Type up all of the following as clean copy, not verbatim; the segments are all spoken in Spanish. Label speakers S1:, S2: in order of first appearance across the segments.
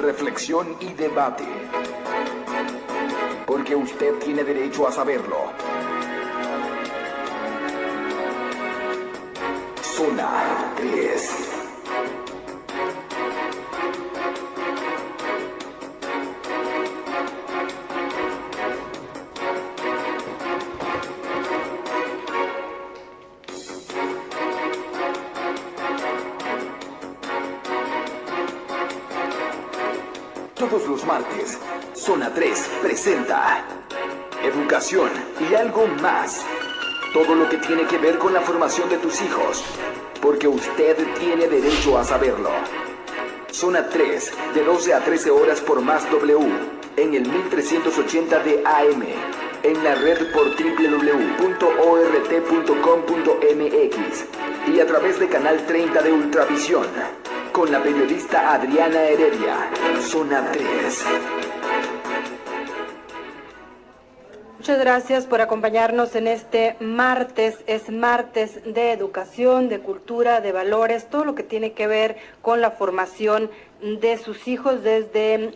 S1: reflexión y debate. Porque usted tiene derecho a saberlo. Zona 3. Todos los martes, Zona 3 presenta educación y algo más. Todo lo que tiene que ver con la formación de tus hijos, porque usted tiene derecho a saberlo. Zona 3, de 12 a 13 horas por Más W, en el 1380 de AM, en la red por www.ort.com.mx y a través de Canal 30 de Ultravisión. Con la periodista Adriana Heredia, Zona 3.
S2: Muchas gracias por acompañarnos en este martes. Es martes de educación, de cultura, de valores, todo lo que tiene que ver con la formación de sus hijos desde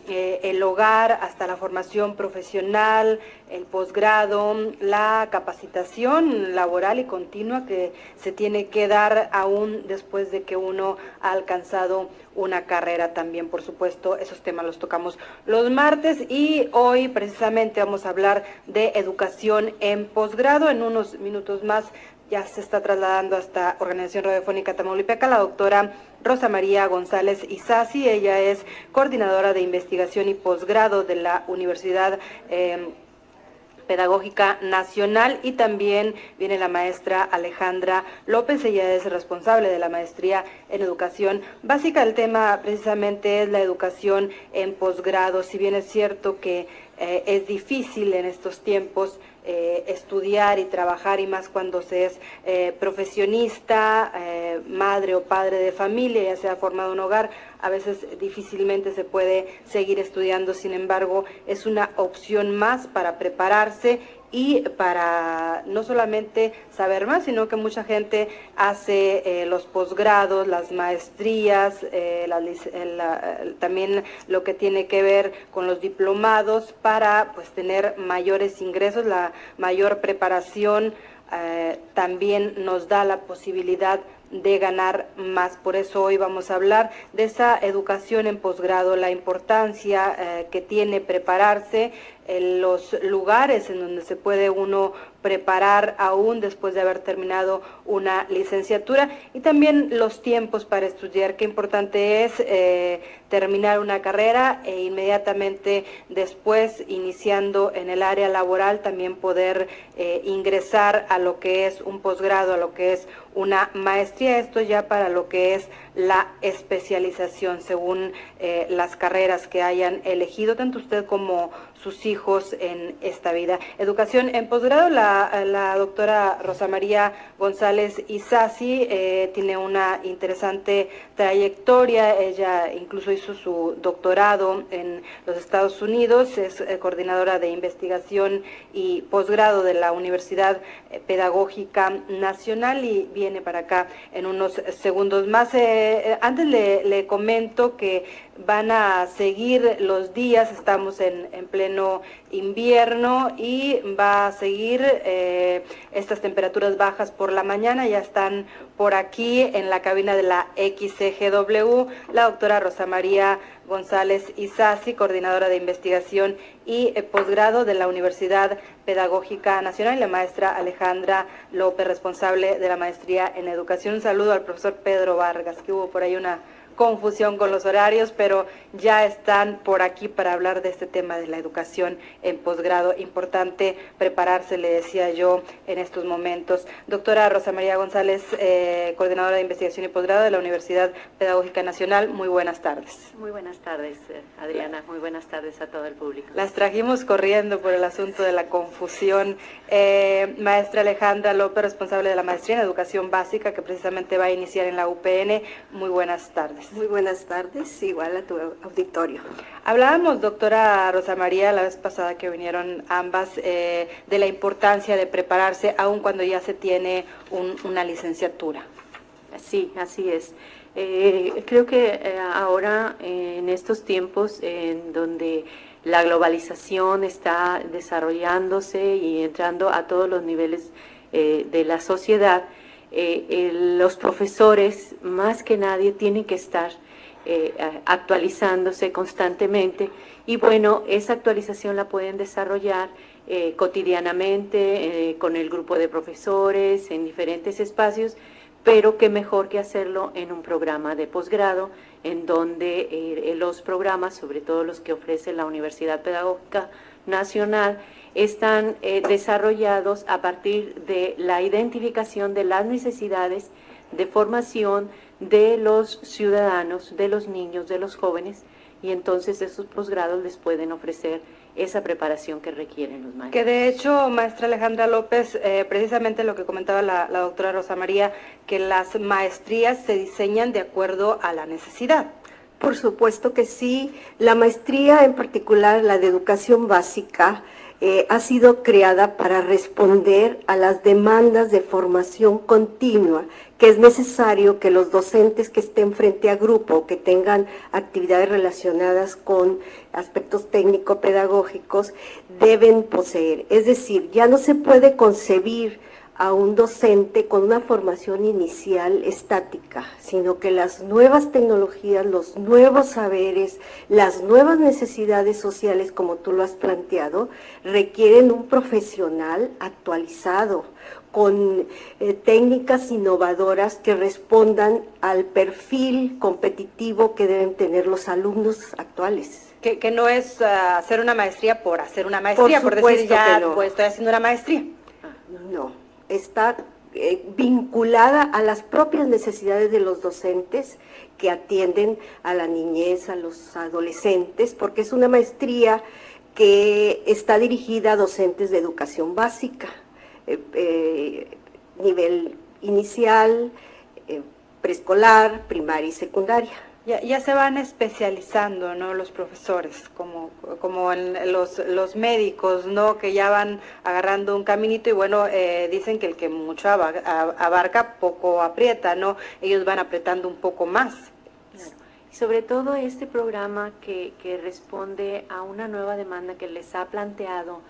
S2: el hogar hasta la formación profesional, el posgrado, la capacitación laboral y continua que se tiene que dar aún después de que uno ha alcanzado una carrera también. Por supuesto, esos temas los tocamos los martes y hoy precisamente vamos a hablar de educación en posgrado. En unos minutos más ya se está trasladando hasta Organización Radiofónica Tamaulipeca la doctora Rosa María González Isasi. Ella es coordinadora de investigación y posgrado de la Universidad Pedagógica Nacional, y también viene la maestra Alejandra López. Ella es responsable de la maestría en educación básica. El tema precisamente es la educación en posgrado. Si bien es cierto que es difícil en estos tiempos estudiar y trabajar, y más cuando se es profesionista, madre o padre de familia, ya sea formado un hogar, a veces difícilmente se puede seguir estudiando. Sin embargo, es una opción más para prepararse y para no solamente saber más, sino que mucha gente hace los posgrados, las maestrías, también lo que tiene que ver con los diplomados para pues tener mayores ingresos. La mayor preparación también nos da la posibilidad de ganar más. Por eso hoy vamos a hablar de esa educación en posgrado, la importancia que tiene prepararse, los lugares en donde se puede uno preparar aún después de haber terminado una licenciatura, y también los tiempos para estudiar. Qué importante es terminar una carrera e inmediatamente después, iniciando en el área laboral, también poder ingresar a lo que es un posgrado, a lo que es una maestría. Esto ya para lo que es la especialización según las carreras que hayan elegido tanto usted como sus hijos en esta vida. Educación en posgrado, la doctora Rosa María González Isasi tiene una interesante trayectoria. Ella incluso hizo su doctorado en los Estados Unidos, es coordinadora de investigación y posgrado de la Universidad Pedagógica Nacional, y viene para acá en unos segundos más. Antes le comento que van a seguir los días, estamos en pleno invierno y va a seguir estas temperaturas bajas por la mañana. Ya están por aquí en la cabina de la XCGW la doctora Rosa María González Isasi, coordinadora de investigación y posgrado de la Universidad Pedagógica Nacional, y la maestra Alejandra López, responsable de la maestría en educación. Un saludo al profesor Pedro Vargas, que hubo por ahí una confusión con los horarios, pero ya están por aquí para hablar de este tema de la educación en posgrado. Importante prepararse, le decía yo, en estos momentos. Doctora Rosa María González, coordinadora de investigación y posgrado de la Universidad Pedagógica Nacional, muy buenas tardes.
S3: Muy buenas tardes, Adriana, muy buenas tardes a todo el público.
S2: Las trajimos corriendo por el asunto de la confusión. Maestra Alejandra López, responsable de la maestría en educación básica, que precisamente va a iniciar en la UPN, muy buenas tardes.
S4: Muy buenas tardes, igual a tu auditorio.
S2: Hablábamos, doctora Rosa María, la vez pasada que vinieron ambas, de la importancia de prepararse aun cuando ya se tiene una licenciatura.
S3: Sí, así es. Creo que ahora, en estos tiempos en donde la globalización está desarrollándose y entrando a todos los niveles de la sociedad, los profesores, más que nadie, tienen que estar actualizándose constantemente, y bueno, esa actualización la pueden desarrollar cotidianamente con el grupo de profesores en diferentes espacios, pero qué mejor que hacerlo en un programa de posgrado, en donde los programas, sobre todo los que ofrece la Universidad Pedagógica Nacional, están desarrollados a partir de la identificación de las necesidades de formación de los ciudadanos, de los niños, de los jóvenes, y entonces esos posgrados les pueden ofrecer esa preparación que requieren los maestros.
S2: Que de hecho, maestra Alejandra López, precisamente lo que comentaba la doctora Rosa María, que las maestrías se diseñan de acuerdo a la necesidad.
S4: Por supuesto que sí. La maestría, en particular la de educación básica, ha sido creada para responder a las demandas de formación continua, que es necesario que los docentes que estén frente a grupo, que tengan actividades relacionadas con aspectos técnico-pedagógicos, deben poseer. Es decir, ya no se puede concebir a un docente con una formación inicial estática, sino que las nuevas tecnologías, los nuevos saberes, las nuevas necesidades sociales, como tú lo has planteado, requieren un profesional actualizado, con técnicas innovadoras que respondan al perfil competitivo que deben tener los alumnos actuales.
S2: Que no es hacer una maestría por hacer una maestría, por decir ya, no, pues estoy haciendo una maestría.
S4: No, está vinculada a las propias necesidades de los docentes que atienden a la niñez, a los adolescentes, porque es una maestría que está dirigida a docentes de educación básica, nivel inicial, preescolar, primaria y secundaria.
S2: Ya se van especializando, ¿no?, los profesores, como en los médicos, ¿no?, que ya van agarrando un caminito y bueno, dicen que el que mucho abarca, poco aprieta, ¿no? Ellos van apretando un poco más.
S3: Claro. Y sobre todo este programa que responde a una nueva demanda que les ha planteado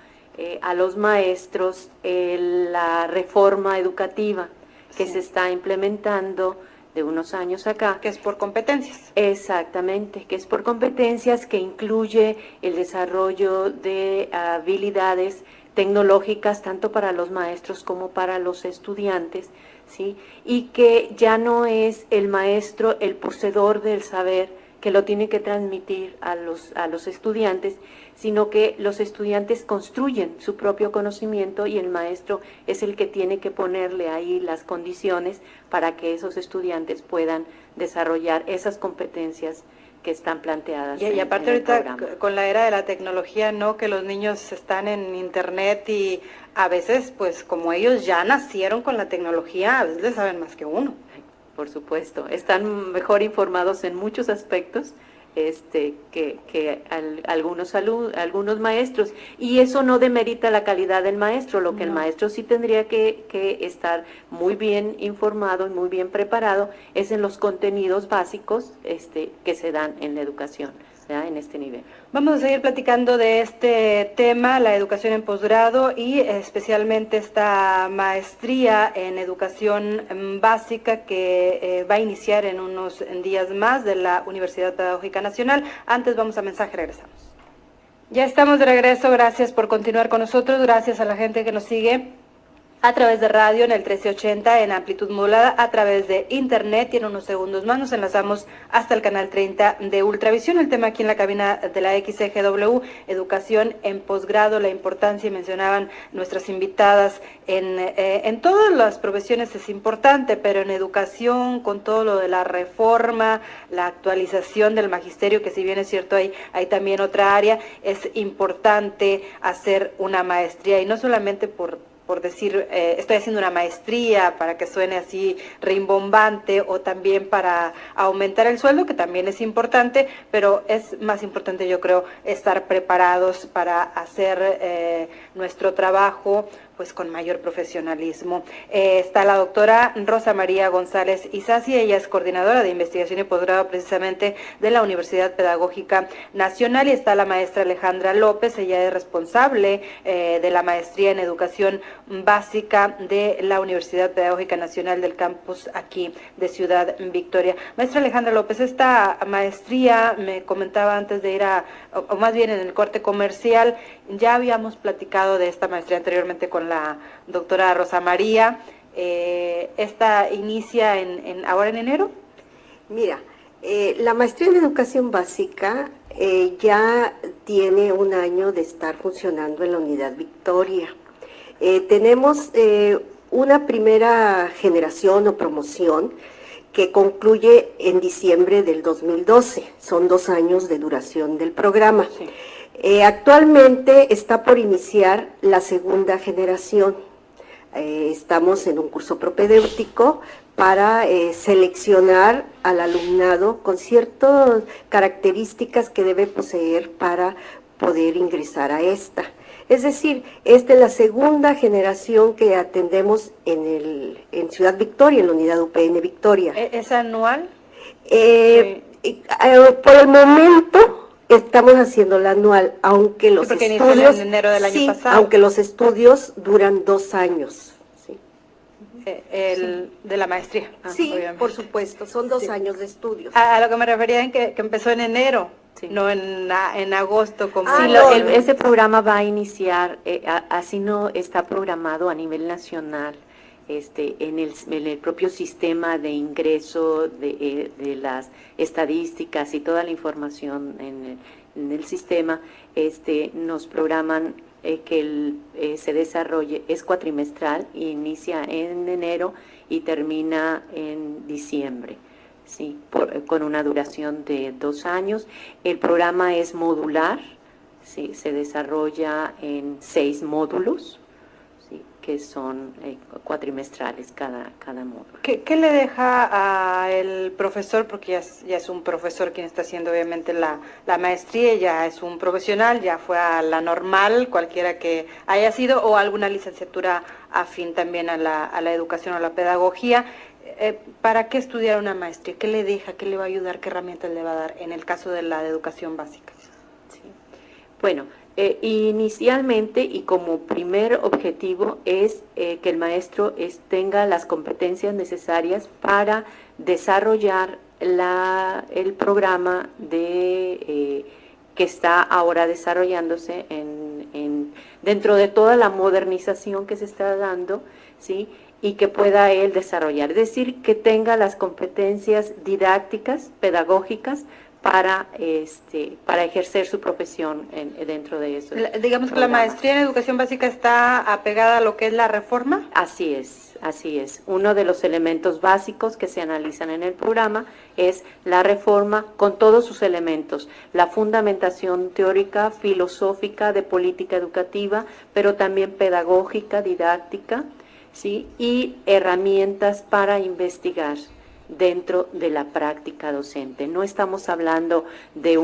S3: a los maestros la reforma educativa que se está implementando de unos años acá.
S2: Que es por competencias.
S3: Exactamente, que es por competencias, que incluye el desarrollo de habilidades tecnológicas tanto para los maestros como para los estudiantes, ¿sí? Y que ya no es el maestro el poseedor del saber que lo tiene que transmitir a los estudiantes, sino que los estudiantes construyen su propio conocimiento y el maestro es el que tiene que ponerle ahí las condiciones para que esos estudiantes puedan desarrollar esas competencias que están planteadas.
S2: Y aparte ahorita con la era de la tecnología, ¿no?, que los niños están en internet y a veces, pues como ellos ya nacieron con la tecnología, a veces les saben más que uno.
S3: Por supuesto, están mejor informados en muchos aspectos que algunos maestros, y eso no demerita la calidad del maestro. Lo que el maestro sí tendría que estar muy bien informado y muy bien preparado es en los contenidos básicos que se dan en la educación, ¿verdad?, en este nivel.
S2: Vamos a seguir platicando de este tema, la educación en posgrado y especialmente esta maestría en educación básica que va a iniciar en unos días más de la Universidad Pedagógica Nacional. Antes vamos a mensaje, regresamos. Ya estamos de regreso, gracias por continuar con nosotros, gracias a la gente que nos sigue a través de radio en el 1380 en amplitud modulada, a través de internet, y en unos segundos más nos enlazamos hasta el canal 30 de Ultravisión. El tema aquí en la cabina de la XCGW, educación en posgrado, la importancia, y mencionaban nuestras invitadas, en todas las profesiones es importante, pero en educación, con todo lo de la reforma, la actualización del magisterio, que si bien es cierto hay también otra área, es importante hacer una maestría, y no solamente por decir, estoy haciendo una maestría para que suene así rimbombante, o también para aumentar el sueldo, que también es importante, pero es más importante, yo creo, estar preparados para hacer nuestro trabajo pues con mayor profesionalismo. Está la doctora Rosa María González Isasi, ella es coordinadora de investigación y posgrado precisamente de la Universidad Pedagógica Nacional, y está la maestra Alejandra López, ella es responsable de la maestría en educación básica de la Universidad Pedagógica Nacional del campus aquí de Ciudad Victoria. Maestra Alejandra López, esta maestría, me comentaba antes de ir o más bien en el corte comercial, ya habíamos platicado de esta maestría anteriormente con la doctora Rosa María. ¿Esta inicia ahora en enero?
S4: Mira, la maestría en educación básica ya tiene un año de estar funcionando en la Unidad Victoria. Tenemos una primera generación o promoción que concluye en diciembre del 2012. Son 2 años de duración del programa.
S2: Sí.
S4: Actualmente está por iniciar la segunda generación. Estamos en un curso propedéutico para seleccionar al alumnado con ciertas características que debe poseer para poder ingresar a esta. Es decir, esta es la segunda generación que atendemos en Ciudad Victoria, en la unidad UPN Victoria.
S2: ¿Es anual?
S4: Sí. Por el momento estamos haciendo la anual, aunque los estudios
S2: en enero del año pasado.
S4: Aunque los estudios duran 2 años. Sí.
S2: De la maestría.
S4: Sí,
S2: obviamente.
S4: por supuesto, son 2 años de estudios.
S2: A lo que me refería en que empezó en enero.
S3: Sí.
S2: No en agosto como...
S3: Sí,
S4: no,
S3: ese programa va a iniciar, así no está programado a nivel nacional, en el propio sistema de ingreso de las estadísticas y toda la información en el sistema, nos programan que se desarrolle, es cuatrimestral, inicia en enero y termina en diciembre. Sí, con una duración de 2 años. El programa es modular, sí, se desarrolla en 6 módulos, sí, que son cuatrimestrales cada módulo.
S2: ¿Qué le deja al profesor? Porque ya es un profesor quien está haciendo obviamente la maestría, ya es un profesional, ya fue a la normal, cualquiera que haya sido, o alguna licenciatura afín también a la educación o a la pedagogía. ¿Para qué estudiar una maestría? ¿Qué le deja? ¿Qué le va a ayudar? ¿Qué herramientas le va a dar en el caso de la educación básica?
S3: Sí. Bueno, inicialmente y como primer objetivo es que el maestro tenga las competencias necesarias para desarrollar el programa que está ahora desarrollándose dentro de toda la modernización que se está dando, ¿sí?, y que pueda él desarrollar, es decir, que tenga las competencias didácticas, pedagógicas, para ejercer su profesión dentro de eso.
S2: Digamos que la maestría en educación básica está apegada a lo que es la reforma.
S3: Así es, así es. Uno de los elementos básicos que se analizan en el programa es la reforma con todos sus elementos, la fundamentación teórica, filosófica, de política educativa, pero también pedagógica, didáctica, ¿sí?, y herramientas para investigar dentro de la práctica docente. No estamos hablando de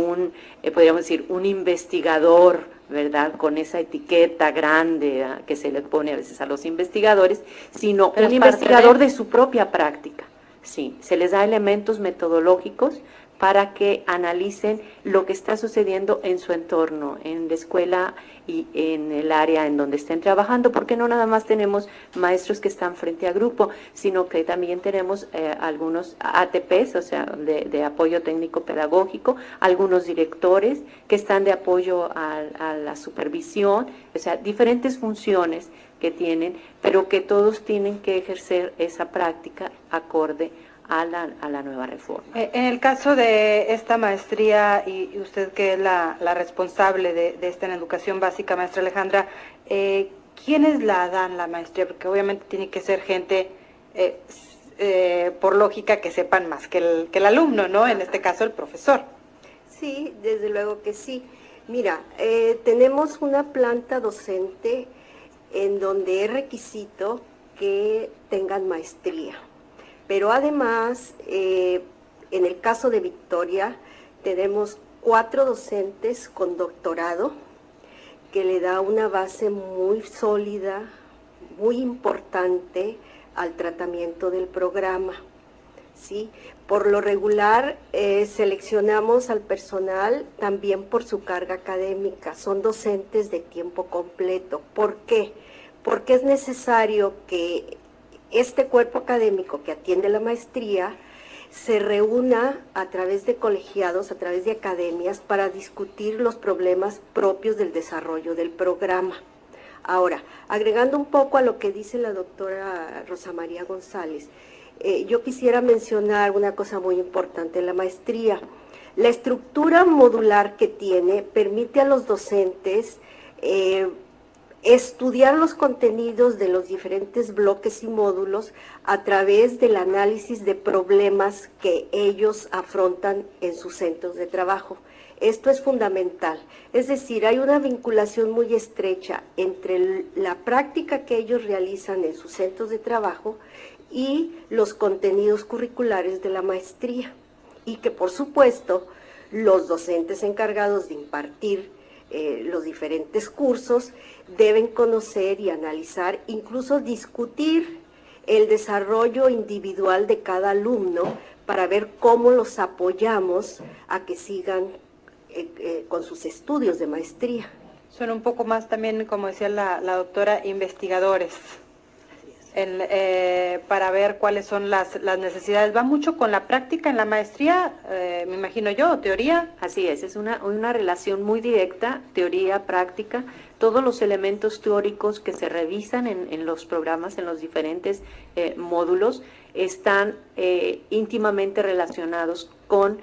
S3: podríamos decir, un investigador, ¿verdad?, con esa etiqueta grande que se le pone a veces a los investigadores, sino un investigador de su propia práctica. Sí, se les da elementos metodológicos para que analicen lo que está sucediendo en su entorno, en la escuela y en el área en donde estén trabajando, porque no nada más tenemos maestros que están frente a grupo, sino que también tenemos algunos ATPs, o sea, de apoyo técnico pedagógico, algunos directores que están de apoyo a la supervisión, o sea, diferentes funciones que tienen, pero que todos tienen que ejercer esa práctica acorde a la nueva reforma.
S2: En el caso de esta maestría, y usted que es la responsable de esta en educación básica, maestra Alejandra, ¿quiénes la dan la maestría? Porque obviamente tiene que ser gente, por lógica, que sepan más que el alumno, ¿no? En este caso, el profesor.
S4: Sí, desde luego que sí. Mira, tenemos una planta docente en donde es requisito que tengan maestría. Pero además, en el caso de Victoria, tenemos 4 docentes con doctorado que le da una base muy sólida muy importante al tratamiento del programa. ¿Sí? Por lo regular seleccionamos al personal también por su carga académica, son docentes de tiempo completo. ¿Por qué? Porque es necesario que este cuerpo académico que atiende la maestría se reúna a través de colegiados, a través de academias, para discutir los problemas propios del desarrollo del programa. Ahora, agregando un poco a lo que dice la doctora Rosa María González, yo quisiera mencionar una cosa muy importante en la maestría. La estructura modular que tiene permite a los docentes estudiar los contenidos de los diferentes bloques y módulos a través del análisis de problemas que ellos afrontan en sus centros de trabajo. Esto es fundamental, es decir, hay una vinculación muy estrecha entre la práctica que ellos realizan en sus centros de trabajo y los contenidos curriculares de la maestría, y que por supuesto los docentes encargados de impartir los diferentes cursos deben conocer y analizar, incluso discutir el desarrollo individual de cada alumno para ver cómo los apoyamos a que sigan con sus estudios de maestría.
S2: Son un poco más también, como decía la doctora, investigadores, para ver cuáles son las necesidades. ¿Va mucho con la práctica en la maestría, me imagino yo, teoría?
S3: Así es una relación muy directa, teoría, práctica. Todos los elementos teóricos que se revisan en los programas, en los diferentes módulos, están íntimamente relacionados con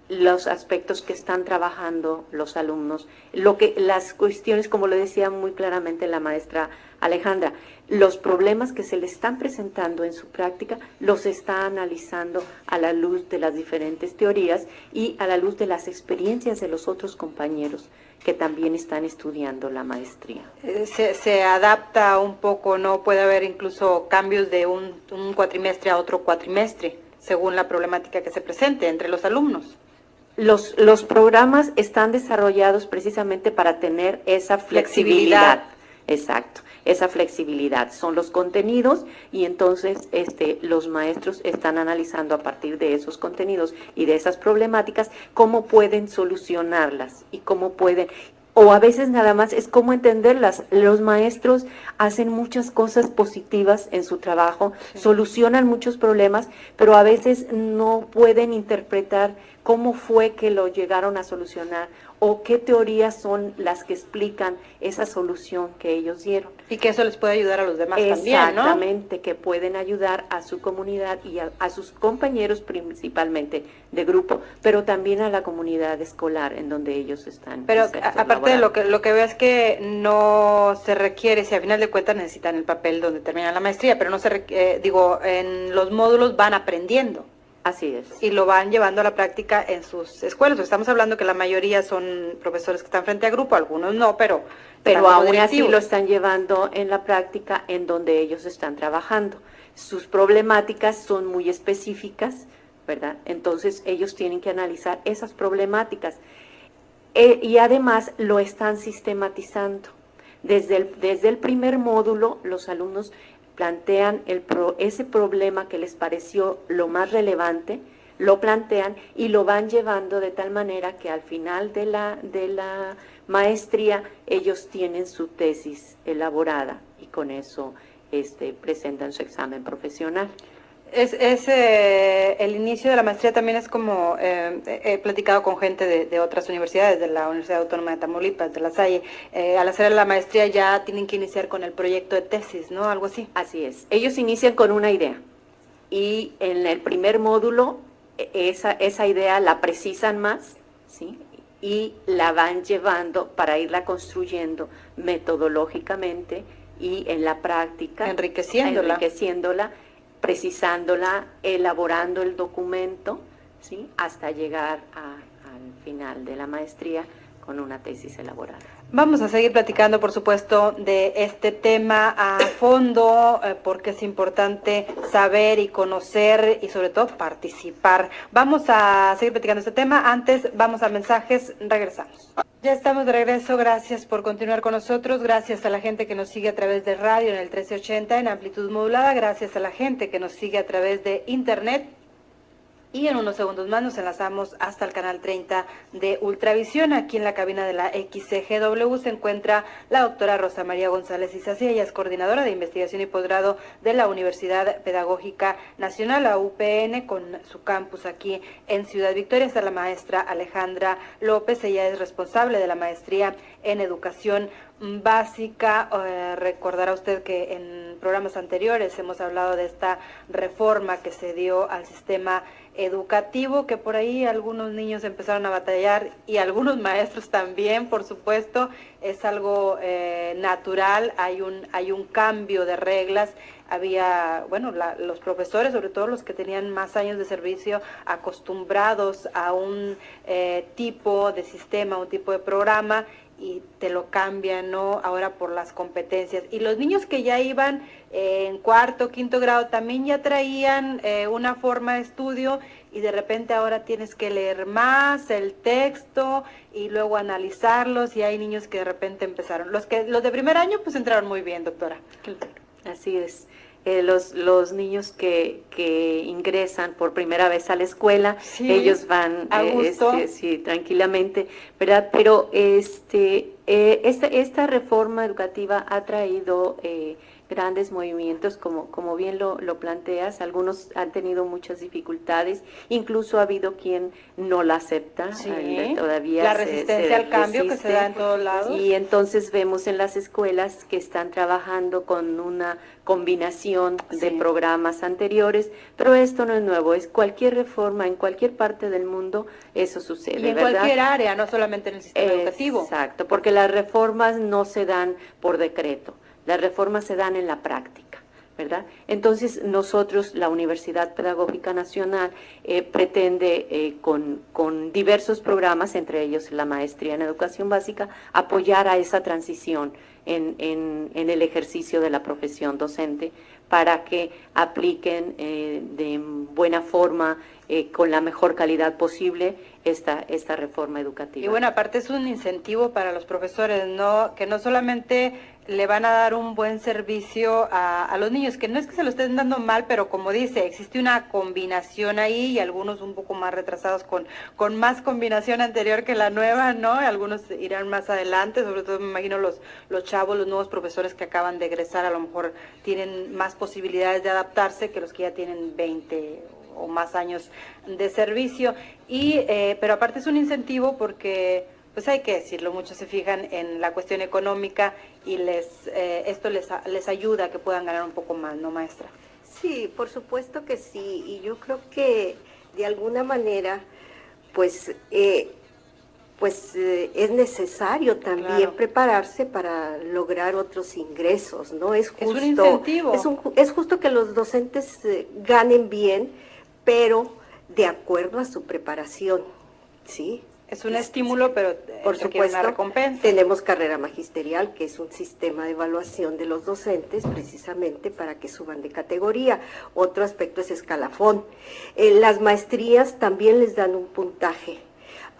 S3: los aspectos que están trabajando los alumnos, las cuestiones, como lo decía muy claramente la maestra Alejandra, los problemas que se le están presentando en su práctica los está analizando a la luz de las diferentes teorías y a la luz de las experiencias de los otros compañeros que también están estudiando la maestría.
S2: Se adapta un poco, ¿no? Puede haber incluso cambios de un cuatrimestre a otro cuatrimestre, según la problemática que se presente entre los alumnos.
S3: Los programas están desarrollados precisamente para tener esa flexibilidad. Exacto, esa flexibilidad. Son los contenidos y entonces los maestros están analizando a partir de esos contenidos y de esas problemáticas cómo pueden solucionarlas y cómo pueden, o a veces nada más es cómo entenderlas. Los maestros hacen muchas cosas positivas en su trabajo, solucionan muchos problemas, pero a veces no pueden interpretar cómo fue que lo llegaron a solucionar o qué teorías son las que explican esa solución que ellos dieron.
S2: Y que eso les puede ayudar a los demás también, ¿no?
S3: Exactamente, que pueden ayudar a su comunidad y a sus compañeros principalmente de grupo, pero también a la comunidad escolar en donde ellos están.
S2: Pero aparte de lo que veo es que no se requiere, si a final de cuentas necesitan el papel donde terminan la maestría, pero no se en los módulos van aprendiendo.
S3: Así es.
S2: Y lo van llevando a la práctica en sus escuelas. Estamos hablando que la mayoría son profesores que están frente a grupo, algunos no, pero
S3: aún así lo están llevando en la práctica en donde ellos están trabajando. Sus problemáticas son muy específicas, ¿verdad? Entonces ellos tienen que analizar esas problemáticas y además lo están sistematizando. Desde el primer módulo los alumnos plantean ese problema que les pareció lo más relevante, lo plantean y lo van llevando de tal manera que al final de la maestría ellos tienen su tesis elaborada y con eso presentan su examen profesional.
S2: El inicio de la maestría también es como, he platicado con gente de otras universidades, de la Universidad Autónoma de Tamaulipas, de La Salle, al hacer la maestría ya tienen que iniciar con el proyecto de tesis, ¿no? Algo así.
S3: Así es, ellos inician con una idea y en el primer módulo esa idea la precisan más, ¿sí? Y la van llevando para irla construyendo metodológicamente y en la práctica. Enriqueciéndola, precisándola, elaborando el documento, ¿sí? Hasta llegar al final de la maestría con una tesis elaborada.
S2: Vamos a seguir platicando, por supuesto, de este tema a fondo, porque es importante saber y conocer y sobre todo participar. Vamos a seguir platicando este tema. Antes, vamos a mensajes, regresamos. Ya estamos de regreso, gracias por continuar con nosotros, gracias a la gente que nos sigue a través de radio en el 1380 en amplitud modulada, gracias a la gente que nos sigue a través de internet. Y en unos segundos más nos enlazamos hasta el canal 30 de Ultravisión. Aquí en la cabina de la XCGW se encuentra la doctora Rosa María González Isasi. Ella es coordinadora de investigación y posgrado de la Universidad Pedagógica Nacional, la UPN, con su campus aquí en Ciudad Victoria. Está la maestra Alejandra López. Ella es responsable de la maestría en educación básica. Recordará usted que en programas anteriores hemos hablado de esta reforma que se dio al sistema educativo, que por ahí algunos niños empezaron a batallar y algunos maestros también, por supuesto. Es algo natural, hay un cambio de reglas. Había, bueno, los profesores, sobre todo los que tenían más años de servicio, acostumbrados a un tipo de sistema, un tipo de programa, y te lo cambian, ¿no? Ahora por las competencias. Y los niños que ya iban en cuarto, quinto grado también ya traían una forma de estudio, y de repente ahora tienes que leer más el texto y luego analizarlos, y hay niños que de repente empezaron. Los de primer año pues entraron muy bien, doctora.
S3: Así es. Los niños que ingresan por primera vez a la escuela, sí, ellos van
S2: a gusto.
S3: Sí, tranquilamente, ¿verdad? Pero esta reforma educativa ha traído grandes movimientos, como bien lo planteas. Algunos han tenido muchas dificultades, incluso ha habido quien no la acepta,
S2: sí,
S3: todavía
S2: la resistencia al cambio que se da en todos lados.
S3: Y entonces vemos en las escuelas que están trabajando con una combinación de programas anteriores, pero esto no es nuevo, es cualquier reforma en cualquier parte del mundo, eso sucede,
S2: y en
S3: ¿verdad?
S2: Cualquier área, no solamente en el sistema educativo.
S3: Exacto, porque las reformas no se dan por decreto, las reformas se dan en la práctica, ¿verdad? Entonces nosotros, la Universidad Pedagógica Nacional, pretende con diversos programas, entre ellos la maestría en educación básica, apoyar a esa transición en el ejercicio de la profesión docente, para que apliquen de buena forma, con la mejor calidad posible, esta reforma educativa.
S2: Y bueno, aparte es un incentivo para los profesores, ¿no? Que no solamente le van a dar un buen servicio a los niños, que no es que se lo estén dando mal, pero como dice, existe una combinación ahí, y algunos un poco más retrasados con más combinación anterior que la nueva, ¿no? Algunos irán más adelante, sobre todo me imagino los chavos, los nuevos profesores que acaban de egresar, a lo mejor tienen más posibilidades de adaptarse que los que ya tienen 20 o más años de servicio. Pero aparte es un incentivo porque, pues hay que decirlo, muchos se fijan en la cuestión económica, y esto les ayuda a que puedan ganar un poco más, ¿no, maestra?
S4: Sí, por supuesto que sí, y yo creo que de alguna manera, pues es necesario también prepararse para lograr otros ingresos, ¿no? Es justo,
S2: es un incentivo.
S4: Es justo que los docentes ganen bien, pero de acuerdo a su preparación, ¿sí?
S2: Es un estímulo, pero
S4: por supuesto,
S2: una recompensa.
S4: Tenemos carrera magisterial, que es un sistema de evaluación de los docentes, precisamente para que suban de categoría. Otro aspecto es escalafón. Las maestrías también les dan un puntaje.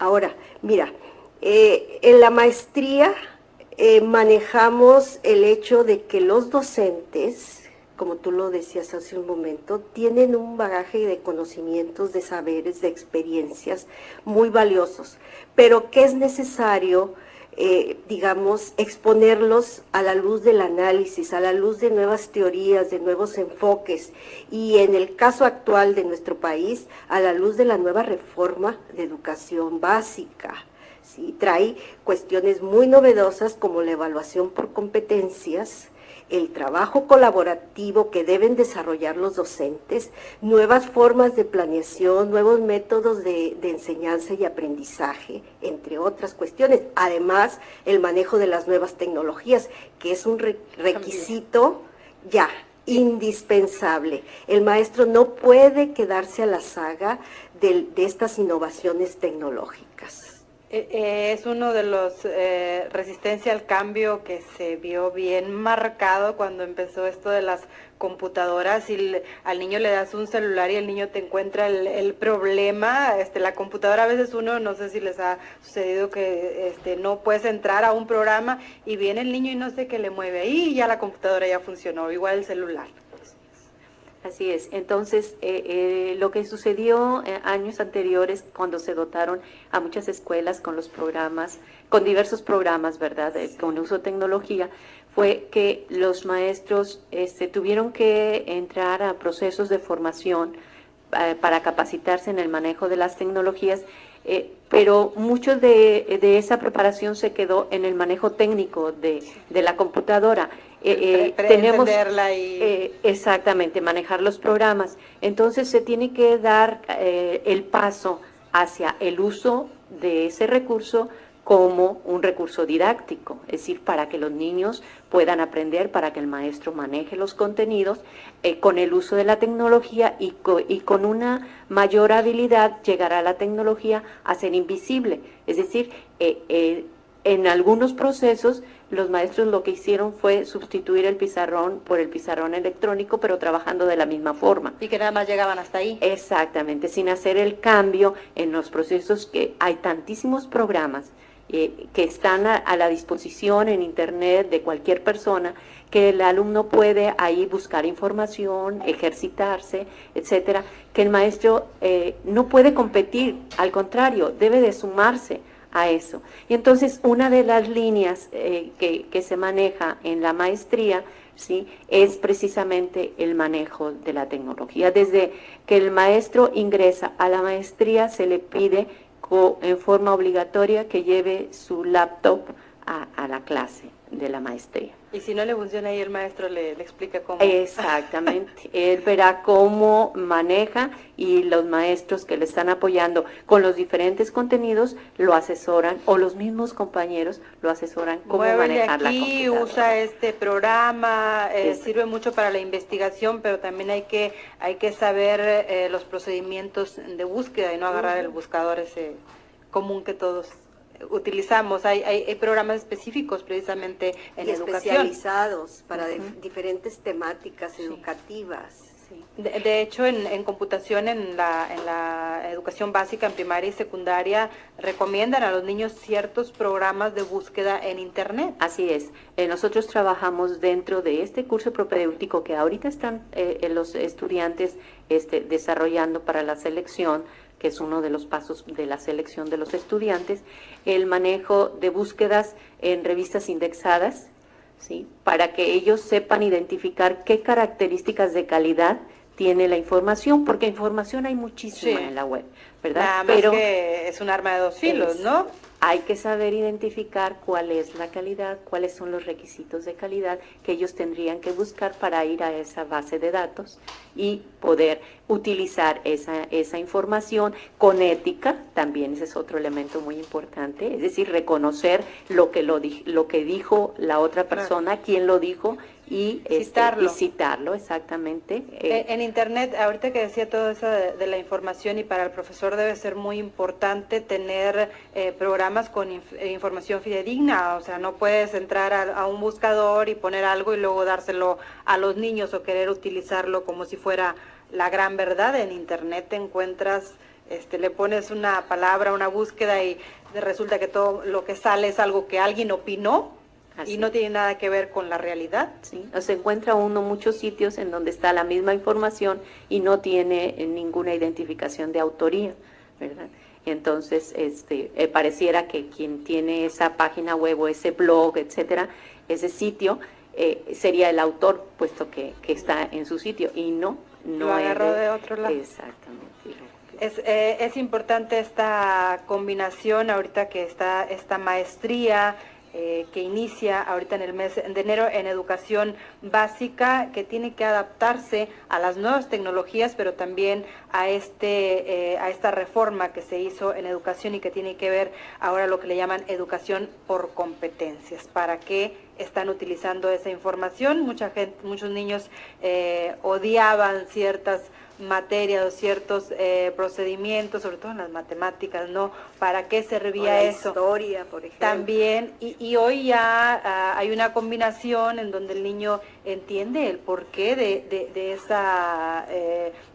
S4: Ahora, mira, en la maestría manejamos el hecho de que los docentes, como tú lo decías hace un momento, tienen un bagaje de conocimientos, de saberes, de experiencias muy valiosos, pero que es necesario, digamos, exponerlos a la luz del análisis, a la luz de nuevas teorías, de nuevos enfoques, y en el caso actual de nuestro país, a la luz de la nueva reforma de educación básica. ¿Sí? Trae cuestiones muy novedosas como la evaluación por competencias, el trabajo colaborativo que deben desarrollar los docentes, nuevas formas de planeación, nuevos métodos de enseñanza y aprendizaje, entre otras cuestiones. Además, el manejo de las nuevas tecnologías, que es un requisito ya indispensable. El maestro no puede quedarse a la saga de estas innovaciones tecnológicas.
S2: Es uno de los resistencia al cambio que se vio bien marcado cuando empezó esto de las computadoras y al niño le das un celular y el niño te encuentra el problema. La computadora a veces uno, no sé si les ha sucedido que no puedes entrar a un programa y viene el niño y no sé qué le mueve y ya la computadora ya funcionó, igual el celular.
S3: Así es. Entonces, lo que sucedió años anteriores cuando se dotaron a muchas escuelas con los programas, con diversos programas, ¿verdad?, con uso de tecnología, fue que los maestros tuvieron que entrar a procesos de formación para capacitarse en el manejo de las tecnologías, pero mucho de esa preparación se quedó en el manejo técnico de la computadora. Tenemos exactamente manejar los programas. Entonces se tiene que dar el paso hacia el uso de ese recurso como un recurso didáctico, es decir, para que los niños puedan aprender, para que el maestro maneje los contenidos con el uso de la tecnología y con una mayor habilidad llegará la tecnología a ser invisible. Es decir, en algunos procesos los maestros lo que hicieron fue sustituir el pizarrón por el pizarrón electrónico, pero trabajando de la misma forma.
S2: Y que nada más llegaban hasta ahí.
S3: Exactamente, sin hacer el cambio en los procesos, que hay tantísimos programas que están a la disposición en Internet de cualquier persona, que el alumno puede ahí buscar información, ejercitarse, etcétera, que el maestro no puede competir, al contrario, debe de sumarse a eso. Y entonces una de las líneas que se maneja en la maestría, ¿sí?, es precisamente el manejo de la tecnología. Desde que el maestro ingresa a la maestría se le pide en forma obligatoria que lleve su laptop a la clase de la maestría.
S2: Y si no le funciona ahí, el maestro le explica cómo.
S3: Exactamente, él verá cómo maneja y los maestros que le están apoyando con los diferentes contenidos lo asesoran, o los mismos compañeros lo asesoran cómo manejar la computadora.
S2: Usa este programa, sirve mucho para la investigación, pero también hay que saber los procedimientos de búsqueda y no agarrar el buscador ese común que todos utilizamos. Hay programas específicos precisamente en educación.
S4: Especializados para diferentes temáticas educativas.
S3: Sí.
S2: De hecho, en computación, en la educación básica, en primaria y secundaria, recomiendan a los niños ciertos programas de búsqueda en Internet.
S3: Así es. Nosotros trabajamos dentro de este curso propedéutico que ahorita están los estudiantes desarrollando para la selección, que es uno de los pasos de la selección de los estudiantes, el manejo de búsquedas en revistas indexadas, ¿sí?, para que ellos sepan identificar qué características de calidad tiene la información, porque información hay muchísima en la web, ¿verdad?
S2: Nada más pero que es un arma de dos filos, ¿no?
S3: Hay que saber identificar cuál es la calidad, cuáles son los requisitos de calidad que ellos tendrían que buscar para ir a esa base de datos y poder utilizar esa información con ética. También ese es otro elemento muy importante, es decir, reconocer lo que dijo la otra persona, quién lo dijo, y citarlo, exactamente.
S2: En Internet, ahorita que decía todo eso de la información, y para el profesor debe ser muy importante tener programas con información fidedigna. O sea, no puedes entrar a un buscador y poner algo y luego dárselo a los niños o querer utilizarlo como si fuera la gran verdad. En Internet te encuentras, le pones una palabra, una búsqueda y resulta que todo lo que sale es algo que alguien opinó. Así. Y no tiene nada que ver con la realidad.
S3: Sí, se encuentra uno muchos sitios en donde está la misma información y no tiene ninguna identificación de autoría, ¿verdad? Entonces, pareciera que quien tiene esa página web o ese blog, etcétera, ese sitio, sería el autor, puesto que está en su sitio, y no
S2: lo agarró de otro lado.
S3: Exactamente.
S2: Es importante esta combinación ahorita que está esta maestría que inicia ahorita en el mes de enero en educación básica, que tiene que adaptarse a las nuevas tecnologías, pero también a esta reforma que se hizo en educación y que tiene que ver ahora lo que le llaman educación por competencias. ¿Para qué están utilizando esa información? Muchos niños odiaban ciertas materias o ciertos procedimientos, sobre todo en las matemáticas, ¿no? ¿Para qué servía
S4: la
S2: eso?
S4: Historia, por ejemplo.
S2: También, y hoy ya hay una combinación en donde el niño entiende el porqué de esa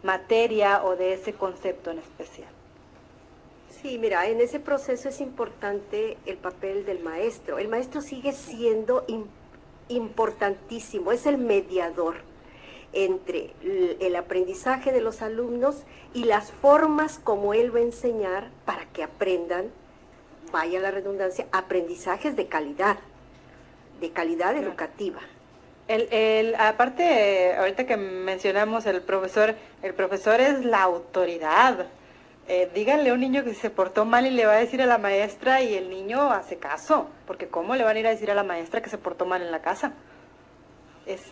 S2: materia o de ese concepto en especial.
S4: Sí, mira, en ese proceso es importante el papel del maestro. El maestro sigue siendo importantísimo, es el mediador entre el aprendizaje de los alumnos y las formas como él va a enseñar para que aprendan, vaya la redundancia, aprendizajes de calidad claro, educativa.
S2: Aparte, ahorita que mencionamos el profesor es la autoridad. Díganle a un niño que se portó mal y le va a decir a la maestra y el niño hace caso, porque ¿cómo le van a ir a decir a la maestra que se portó mal en la casa? Es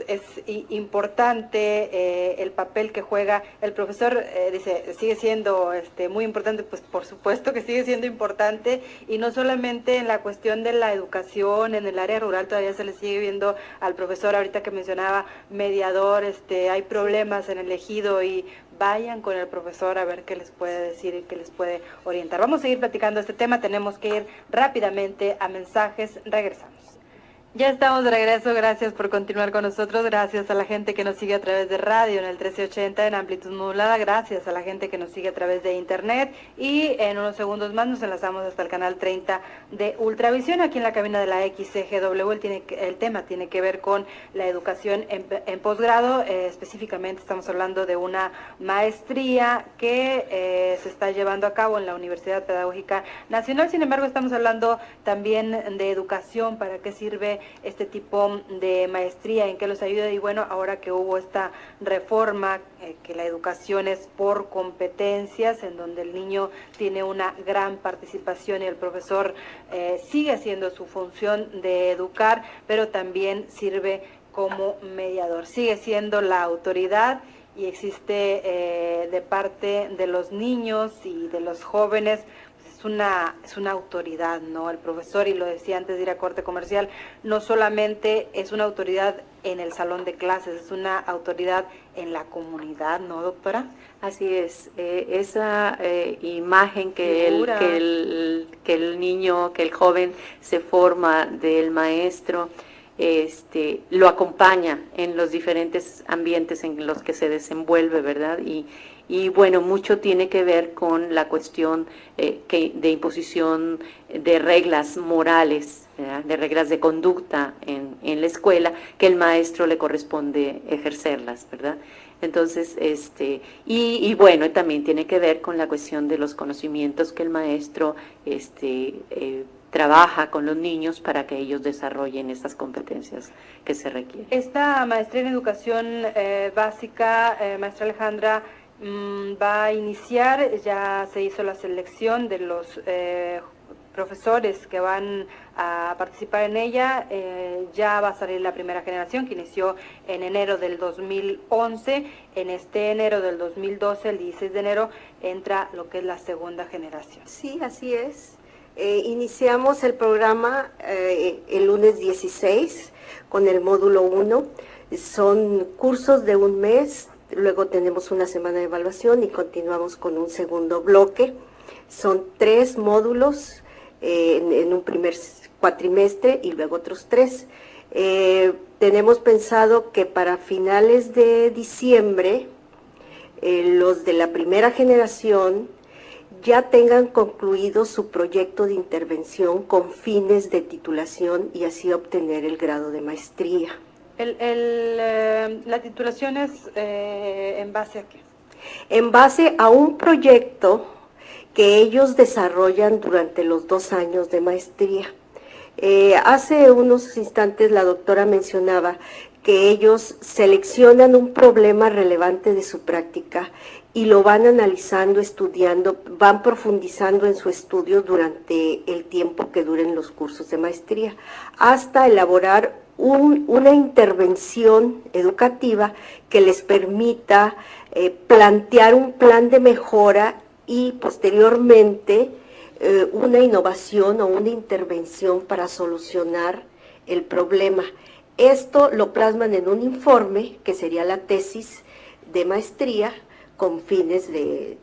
S2: importante el papel que juega el profesor, dice, sigue siendo muy importante, pues por supuesto que sigue siendo importante, y no solamente en la cuestión de la educación, en el área rural todavía se le sigue viendo al profesor, ahorita que mencionaba mediador, hay problemas en el ejido y vayan con el profesor a ver qué les puede decir y qué les puede orientar. Vamos a seguir platicando este tema, tenemos que ir rápidamente a mensajes, regresamos. Ya estamos de regreso, gracias por continuar con nosotros, gracias a la gente que nos sigue a través de radio en el 1380 en amplitud modulada, gracias a la gente que nos sigue a través de internet y en unos segundos más nos enlazamos hasta el canal 30 de Ultravisión aquí en la cabina de la XCGW. El tema tiene que ver con la educación en posgrado, específicamente estamos hablando de una maestría que se está llevando a cabo en la Universidad Pedagógica Nacional, sin embargo estamos hablando también de educación, para qué sirve este tipo de maestría, en qué los ayuda, y bueno, ahora que hubo esta reforma, que la educación es por competencias, en donde el niño tiene una gran participación y el profesor sigue haciendo su función de educar, pero también sirve como mediador, sigue siendo la autoridad y existe de parte de los niños y de los jóvenes, es una autoridad, ¿no? El profesor, y lo decía antes de ir a corte comercial, no solamente es una autoridad en el salón de clases, es una autoridad en la comunidad, ¿no, doctora?
S3: Así es, esa imagen que el niño, que el joven se forma del maestro, lo acompaña en los diferentes ambientes en los que se desenvuelve, ¿verdad? Y bueno, mucho tiene que ver con la cuestión de imposición de reglas morales, ¿verdad? De reglas de conducta en la escuela, que el maestro le corresponde ejercerlas, ¿verdad? Entonces, y bueno, también tiene que ver con la cuestión de los conocimientos que el maestro trabaja con los niños para que ellos desarrollen esas competencias que se requieren.
S2: Esta maestría en educación básica, maestra Alejandra, va a iniciar, ya se hizo la selección de los profesores que van a participar en ella, ya va a salir la primera generación que inició en enero del 2011, en este enero del 2012, el 16 de enero, entra lo que es la segunda generación.
S4: Sí, así es. Iniciamos el programa el lunes 16 con el módulo 1, son cursos de un mes, luego tenemos una semana de evaluación y continuamos con un segundo bloque. Son 3 módulos en un primer cuatrimestre y luego otros 3. Tenemos pensado que para finales de diciembre los de la primera generación ya tengan concluido su proyecto de intervención con fines de titulación y así obtener el grado de maestría.
S2: La titulación es ¿en base a qué?
S4: En base a un proyecto que ellos desarrollan durante los 2 años de maestría. Hace unos instantes la doctora mencionaba que ellos seleccionan un problema relevante de su práctica y lo van analizando, estudiando, van profundizando en su estudio durante el tiempo que duren los cursos de maestría, hasta elaborar una intervención educativa que les permita plantear un plan de mejora y posteriormente una innovación o una intervención para solucionar el problema. Esto lo plasman en un informe, que sería la tesis de maestría, con fines de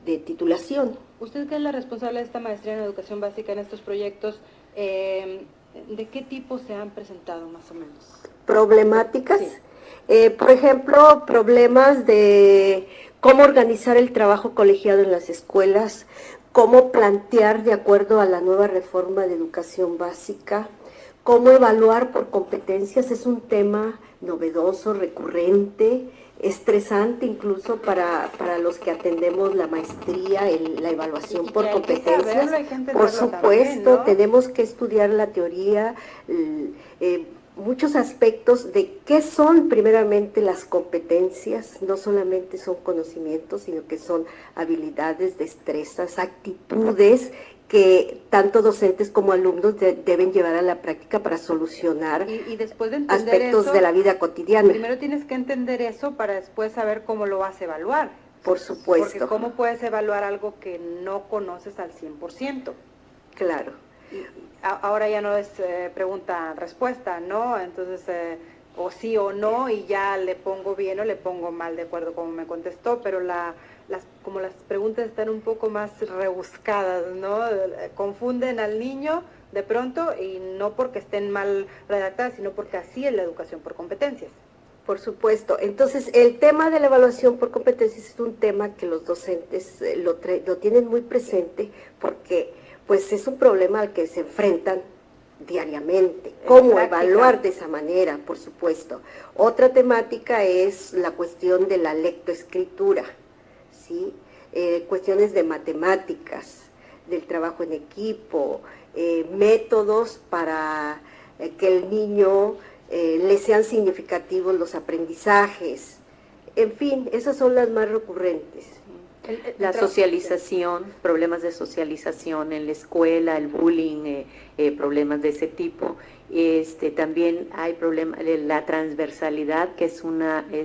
S4: titulación.
S2: Usted, que es la responsable de esta maestría en educación básica en estos proyectos, ¿de qué tipo se han presentado más o menos?
S4: Problemáticas,
S2: Sí.
S4: por ejemplo, problemas de cómo organizar el trabajo colegiado en las escuelas, cómo plantear de acuerdo a la nueva reforma de educación básica, cómo evaluar por competencias. Es un tema novedoso, recurrente, estresante incluso para los que atendemos la maestría, la evaluación por
S2: hay que
S4: competencias.
S2: saberlo, hay que entenderlo
S4: Por supuesto,
S2: también, ¿no?
S4: tenemos que estudiar la teoría, muchos aspectos de qué son primeramente las competencias. No solamente son conocimientos, sino que son habilidades, destrezas, actitudes que tanto docentes como alumnos deben llevar a la práctica para solucionar
S2: Y después de entender
S4: aspectos
S2: eso,
S4: de la vida cotidiana.
S2: primero tienes que entender eso para después saber cómo lo vas a evaluar.
S4: Por supuesto.
S2: Porque ¿cómo puedes evaluar algo que no conoces al 100%?
S4: Claro.
S2: Ahora ya no es pregunta-respuesta, ¿no? Entonces, o sí o no, y ya le pongo bien o le pongo mal de acuerdo como me contestó, pero como las preguntas están un poco más rebuscadas, ¿no? Confunden al niño de pronto, y no porque estén mal redactadas, sino porque así es la educación por competencias.
S4: Por supuesto. Entonces, el tema de la evaluación por competencias es un tema que los docentes lo tienen muy presente, porque pues es un problema al que se enfrentan diariamente. ¿Cómo evaluar de esa manera? Por supuesto. Otra temática es la cuestión de la lectoescritura, ¿sí? Cuestiones de matemáticas, del trabajo en equipo, métodos para que el niño le sean significativos los aprendizajes. En fin, esas son las más recurrentes.
S3: La socialización, problemas de socialización en la escuela, el bullying, problemas de ese tipo. También hay problemas de la transversalidad, que es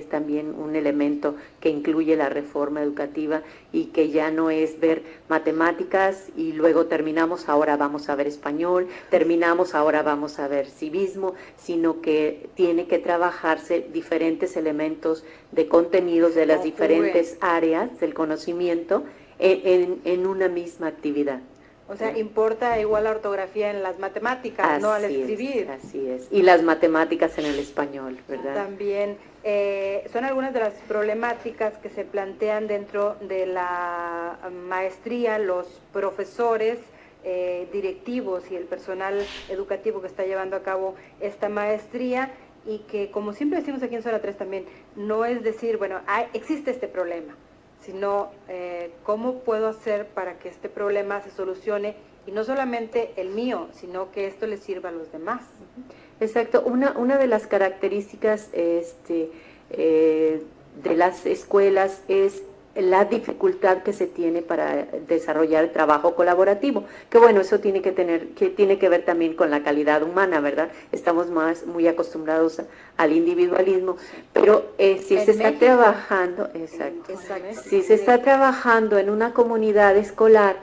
S3: también un elemento que incluye la reforma educativa, y que ya no es ver matemáticas y luego terminamos, ahora vamos a ver español, terminamos, ahora vamos a ver civismo, sino que tiene que trabajarse diferentes elementos de contenidos de las diferentes áreas del conocimiento en una misma actividad.
S2: O sea, importa igual la ortografía en las matemáticas, no al escribir.
S3: Así es. Y las matemáticas en el español, ¿verdad?
S2: También son algunas de las problemáticas que se plantean dentro de la maestría. Los profesores, directivos y el personal educativo que está llevando a cabo esta maestría, y que, como siempre decimos aquí en Zona 3 también, no es decir, bueno, existe este problema, sino cómo puedo hacer para que este problema se solucione, y no solamente el mío, sino que esto le sirva a los demás.
S3: Exacto. Una de las características de las escuelas es la dificultad que se tiene para desarrollar el trabajo colaborativo, que bueno, eso tiene que ver también con la calidad humana, ¿verdad? Estamos muy acostumbrados al individualismo, pero si se está trabajando, si se está trabajando en una comunidad escolar,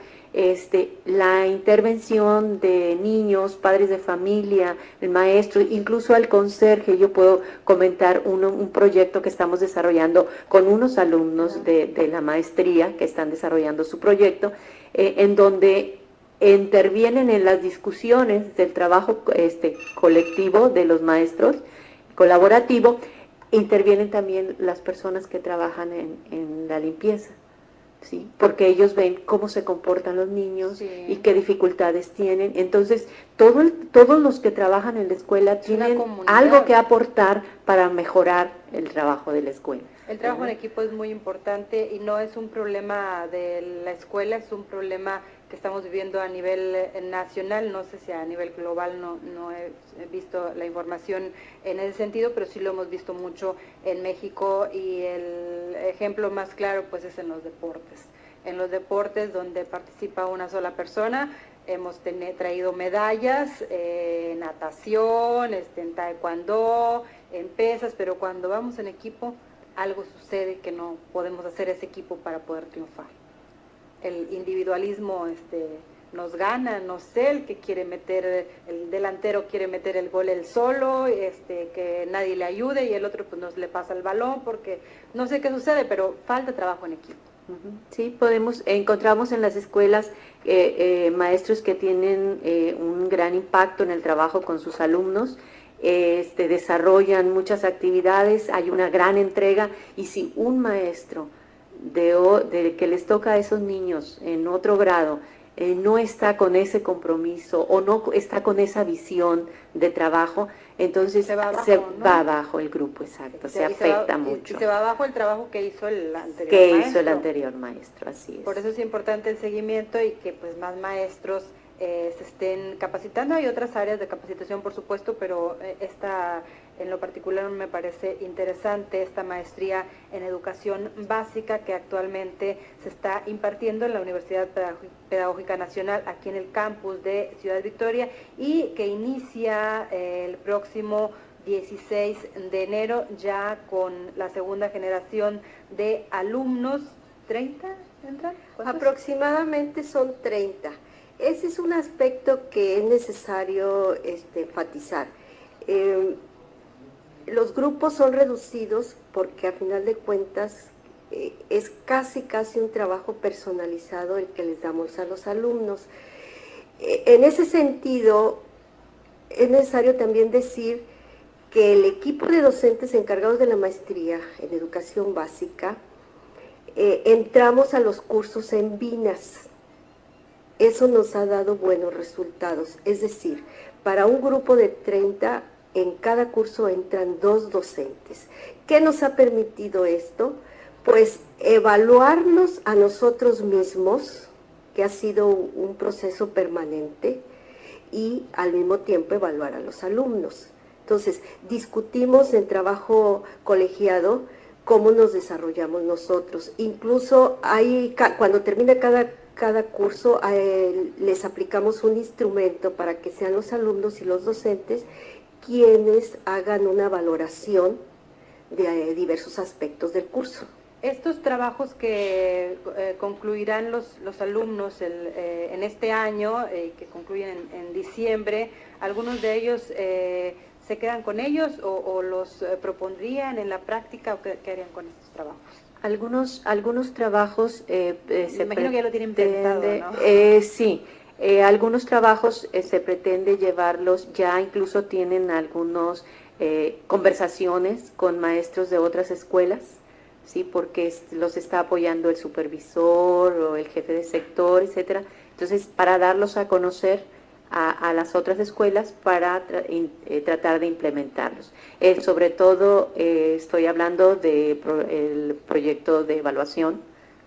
S3: la intervención de niños, padres de familia, el maestro, incluso al conserje. Yo puedo comentar un proyecto que estamos desarrollando con unos alumnos de la maestría que están desarrollando su proyecto, en donde intervienen en las discusiones del trabajo colectivo de los maestros, colaborativo. Intervienen también las personas que trabajan en la limpieza. ¿Sí? Porque ellos ven cómo se comportan los niños y qué dificultades tienen. Entonces, todos los que trabajan en la escuela tienen algo que aportar para mejorar el trabajo de la escuela.
S2: El trabajo en equipo es muy importante, y no es un problema de la escuela, es un problema que estamos viviendo a nivel nacional. No sé si a nivel global, no he visto la información en ese sentido, pero sí lo hemos visto mucho en México, y el ejemplo más claro pues es en los deportes. En los deportes donde participa una sola persona, hemos traído medallas, en natación, en taekwondo, en pesas, pero cuando vamos en equipo, algo sucede que no podemos hacer ese equipo para poder triunfar. El individualismo nos gana, no sé, el que quiere meter, el delantero quiere meter el gol él solo, que nadie le ayude y el otro pues nos le pasa el balón porque no sé qué sucede, pero falta trabajo en equipo.
S3: Sí, encontramos en las escuelas maestros que tienen un gran impacto en el trabajo con sus alumnos, desarrollan muchas actividades, hay una gran entrega, y si un maestro de que les toca a esos niños en otro grado no está con ese compromiso o no está con esa visión de trabajo, entonces se va abajo el grupo, exacto, se afecta mucho.
S2: Y se va abajo el trabajo que hizo el anterior maestro.
S3: Hizo el anterior maestro, así es.
S2: Por eso es importante el seguimiento y que pues más maestros se estén capacitando. Hay otras áreas de capacitación, por supuesto, pero esta en lo particular me parece interesante, esta maestría en educación básica que actualmente se está impartiendo en la Universidad Pedagógica Nacional, aquí en el campus de Ciudad Victoria, y que inicia el próximo 16 de enero ya con la segunda generación de alumnos. ¿30 entran?
S4: Aproximadamente son 30. Ese es un aspecto que es necesario enfatizar. Los grupos son reducidos porque a final de cuentas es casi un trabajo personalizado el que les damos a los alumnos. En ese sentido, es necesario también decir que el equipo de docentes encargados de la maestría en educación básica entramos a los cursos en BINAS. Eso nos ha dado buenos resultados, es decir, para un grupo de 30, en cada curso entran 2 docentes. ¿Qué nos ha permitido esto? Pues evaluarnos a nosotros mismos, que ha sido un proceso permanente, y al mismo tiempo evaluar a los alumnos. Entonces, discutimos en trabajo colegiado cómo nos desarrollamos nosotros. Incluso cuando termina cada curso, les aplicamos un instrumento para que sean los alumnos y los docentes quienes hagan una valoración de diversos aspectos del curso.
S2: Estos trabajos que concluirán los alumnos en este año, que concluyen en diciembre, ¿algunos de ellos se quedan con ellos o los propondrían en la práctica o qué harían con estos trabajos?
S3: Algunos trabajos
S2: me imagino que ya lo tienen pensado, ¿no?
S3: Sí, algunos trabajos se pretende llevarlos, ya incluso tienen algunos conversaciones con maestros de otras escuelas, sí, porque los está apoyando el supervisor o el jefe de sector, etcétera. Entonces, para darlos a conocer a las otras escuelas para tratar de implementarlos. Sobre todo estoy hablando del proyecto de evaluación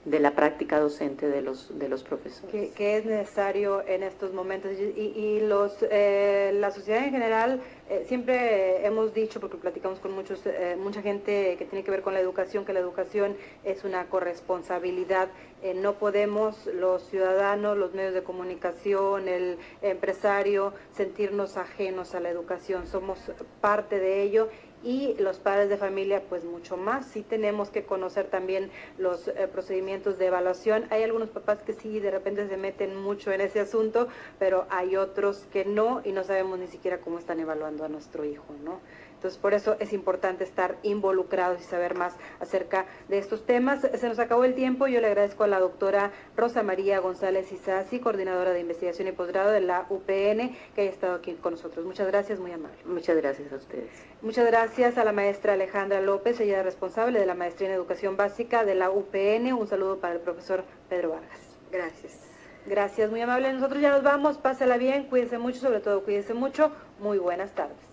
S3: de la práctica docente de los profesores.
S2: Que es necesario en estos momentos y la sociedad en general siempre hemos dicho, porque platicamos con mucha gente que tiene que ver con la educación, que la educación es una corresponsabilidad. No podemos los ciudadanos, los medios de comunicación, el empresario, sentirnos ajenos a la educación, somos parte de ello. Y los padres de familia, pues mucho más. Sí tenemos que conocer también los procedimientos de evaluación. Hay algunos papás que sí, de repente se meten mucho en ese asunto, pero hay otros que no y no sabemos ni siquiera cómo están evaluando a nuestro hijo, ¿no? Entonces, por eso es importante estar involucrados y saber más acerca de estos temas. Se nos acabó el tiempo. Yo le agradezco a la doctora Rosa María González Isasi, coordinadora de investigación y posgrado de la UPN, que haya estado aquí con nosotros. Muchas gracias, muy amable.
S3: Muchas gracias a ustedes.
S2: Muchas gracias a la maestra Alejandra López, ella es responsable de la maestría en educación básica de la UPN. Un saludo para el profesor Pedro Vargas.
S4: Gracias.
S2: Gracias, muy amable. Nosotros ya nos vamos. Pásala bien, cuídense mucho, sobre todo cuídense mucho. Muy buenas tardes.